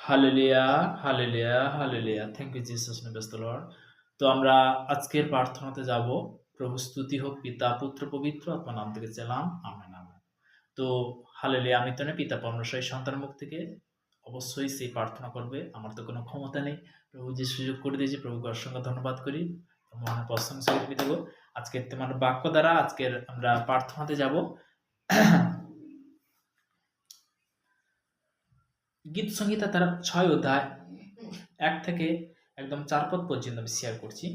Hallelujah, hallelujah, hallelujah. Thank you Jesus name praise the Lord. তো আমরা আজকের প্রার্থনাতে যাব। প্রভু স্তুতি হোক পিতা, পুত্র, পবিত্র আত্মার নাম থেকে চাইলাম। Amen, amen. তো হালেলুয়া, আমি তো না পিতা পরমেশ্বরের সন্তানের মুখ থেকে অবশ্যই সেই প্রার্থনা করবে। আমার তো কোনো ক্ষমতা নেই। প্রভু যে সুযোগ করে দিয়েছে প্রভুকে অসংখ্য ধন্যবাদ করি। মহান প্রশংসা করি পিতাগো। আজকের তোমার বাক্য দ্বারা আজকের আমরা প্রার্থনাতে যাব। গীত সংহিতা তার ৬ অধ্যায় ১ থেকে একদম ৪ পদ পর্যন্ত আমি শেয়ার করছি।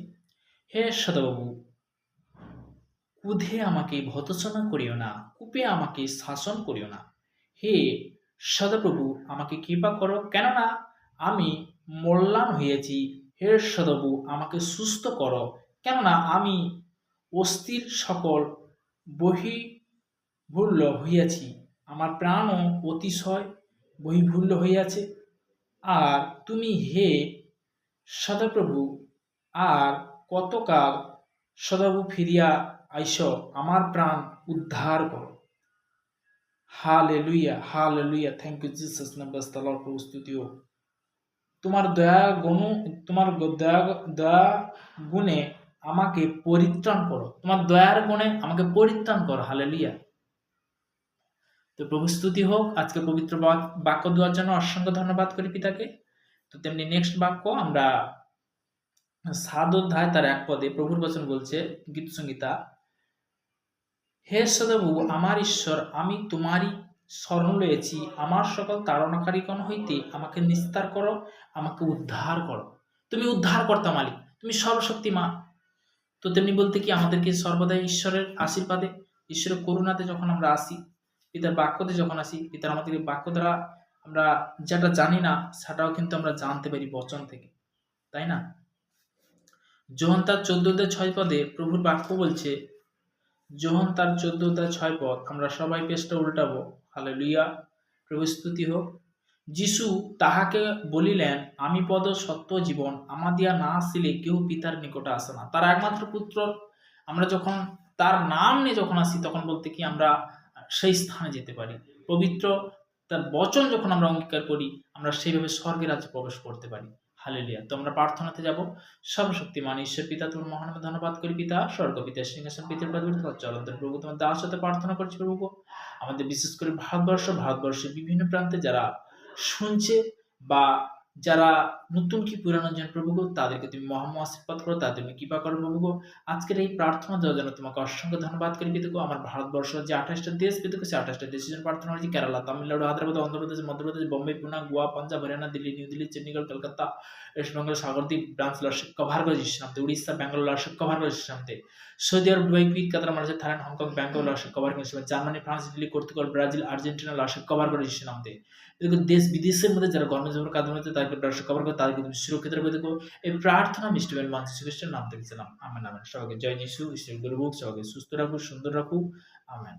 হে সদাবাবু, ক্রোধে আমাকে ভর্ৎসনা করিও না, কূপে আমাকে শাসন করিও না। হে সদাপ্রভু, আমাকে কৃপা করো, কেননা আমি মল্লান হইয়াছি। হে সদাপ্রভু, আমাকে সুস্থ করো, কেননা আমি অস্থির সকল বহির্ভূল্য হইয়াছি। আমার প্রাণও অতিশয় বহির্ভূল্য হইয়াছে। আর তুমি হে সদাপ্রভু আর কতকাল সদাপ্রভু ফিরিয়া আইস, আমার প্রাণ উদ্ধার করো। Hallelujah, hallelujah. Thank you Jesus name praise the Lord. প্রভু স্তুতি হোক। তোমার দয়া গুণে আমাকে পরিত্রাণ করো। তোমার দয়ার গুণে আমাকে পরিত্রাণ করো। হালেলুয়া। তো প্রভু স্তুতি হোক। আজকে পবিত্র বাক্য দেওয়ার জন্য অসংখ্য ধন্যবাদ করি পিতাকে। তো তেমনি নেক্সট বাক্য আমরা ৭ অধ্যায় তার ১ পদে প্রভুর বচন বলছে, গীত সংহিতা। হে সদাপ্রভু আমার ঈশ্বর, আমি তোমারই শরণ লইয়াছি। আমার সকল তাড়নাকারীগণ হইতে আমাকে নিস্তার করো, আমাকে উদ্ধার করো। তুমি উদ্ধারকর্তা মালিক, তুমি সর্বশক্তিমান। তো তেমনি বলতে কি আমাদেরকে সর্বদাই ঈশ্বরের আশীর্বাদে, ঈশ্বরের করুণাতে যখন আমরা আসি, পিতার বাক্যতে যখন আসি, পিতার আমাদেরকে বাক্য দ্বারা আমরা যেটা জানি না সেটাও কিন্তু আমরা জানতে পারি বচন থেকে, তাই না? যোহন তার ১৪ অধ্যায় ৬ পদে প্রভুর বাক্য বলছে, যোহন তার ১৪ অধ্যায় ৬ পদ, আমরা সবাই পেজটা উল্টাবো। হালেলুয়া, প্রভু স্তুতি হোক। যিশু তাহাকে বলিলেন, আমি পদ সত্য জীবন, আমাদিয়া না আসিলে কেউ পিতার নিকটে আসে না। তার একমাত্র পুত্র আমরা যখন তার নাম নিয়ে যখন আসি, তখন বলতে কি আমরা সেই স্থানে যেতে পারি। পবিত্র তার বচন যখন আমরা অঙ্গীকার করি, আমরা সেইভাবে স্বর্গের রাজ্যে প্রবেশ করতে পারি। হালেলুয়া। তো আমরা প্রার্থনাতে যাব। সর্বশক্তিমান ঈশ্বর পিতা, তোমার মহান নামে ধন্যবাদ করি পিতা। স্বর্গ পিতা সিংহাসন পিতার চলন্তর প্রভু, তোমার দাস সাথে প্রার্থনা করছি প্রভু। আমাদের বিশেষ করে ভারতবর্ষের বিভিন্ন প্রান্তে যারা শুনছে বা যারা নতুন কি পুরানো জন প্রভু, তাদেরকে তুমি মহাম আশীর্বাদ করো, তাদের তুমি কৃপা করো প্রভু। আজকের এই প্রার্থনা দেওয়ার জন্য তোমাকে অসংখ্য ধন্যবাদ করি পিতাগো। আমার ভারতবর্ষ যে ২৮টা দেশ পিতাগো, সেই ২৮টা দেশের জন্য প্রার্থনা করছি। Kerala, Tamil Nadu, Hyderabad, Andhra Pradesh, Madhya Pradesh, Bombay, Poona, Goa, Punjab, Haryana, Delhi, New Delhi, Chandigarh, Kolkata, West Bengal, Sagardwip, branch lordship cover করে যিশু নামতে, উড়িষ্যা, ব্যাঙ্গালোর লর্ডশিপ কভার করে যিশু নামতে, সৌদি আরব, Dubai, Kuwait, Qatar, Malaysia, Thailand, Hong Kong, Bangkok lordship cover করে যিশু নামতে, Germany, France, Italy, Portugal, Brazil, Argentina lordship cover করে যিশু নামতে। দেখো দেশ বিদেশের মধ্যে যারা গণজীবন কাজ হচ্ছে তাদেরকে লর্ডশিপ কভার করে, তাদেরকে তুমি সুরক্ষিত রাখবে। দেখো এই প্রার্থনা মিষ্টিবেন মান যীশু খ্রিস্টের নাম থেকে ছিলাম। Amen, amen. সবাইকে জয় যিশু, ঈশ্বর গরুক, সবাইকে সুস্থ রাখুক, সুন্দর রাখুক। আমেন।